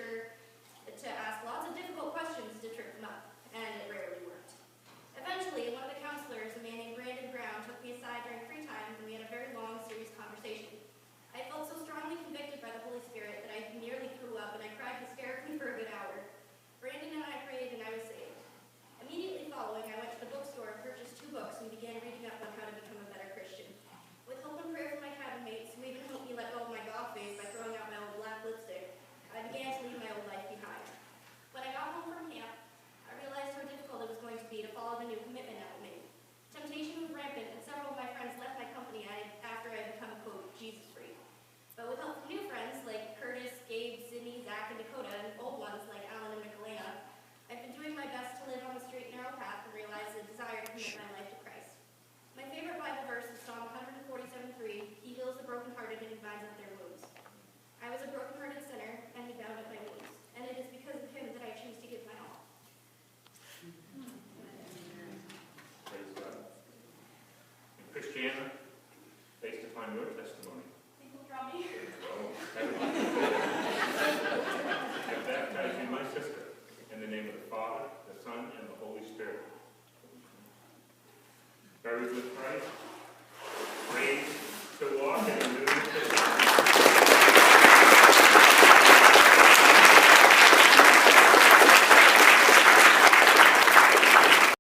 sure to ask lots of difficult questions to trip them up, and it rarely worked. Eventually, one of the counselors, a man named Brandon Brown, took me aside during free times, and we had a very long, serious conversation. I felt so strongly convicted by the Holy Spirit that I nearly threw up, and I cried hysterically for a good hour. Brandon and I prayed, and I was saved. Immediately following, I went to the bookstore and purchased 2 books and began reading up on how to become a better Christian. With help and prayer from my cabin mates, who even helped me let go of my goth face by throwing out my old black lipstick, I began to leave my old life behind. When I got home from camp, I realized how difficult it was going to be to follow the new commitment I had made. Temptation was rampant, and several of my friends left my company after I had become, quote, Jesus-free. But with help from new friends like Curtis, Gabe, Sydney, Zach, and Dakota, and old ones like Alan and Michelena, I've been doing my best to live on the straight and narrow path and realize the desire to commit my life to Christ. My favorite Bible verse is Psalm 147:3. He heals the brokenhearted and he binds up their wounds. I was a brokenhearted sinner, and he bound up my wounds. And it is because of him that I choose to give my all. Praise God. And Christiana, based upon your testimony, People draw me. I baptize you, my sister, in the name of the Father, the Son, and the Holy Spirit. Buried with Christ,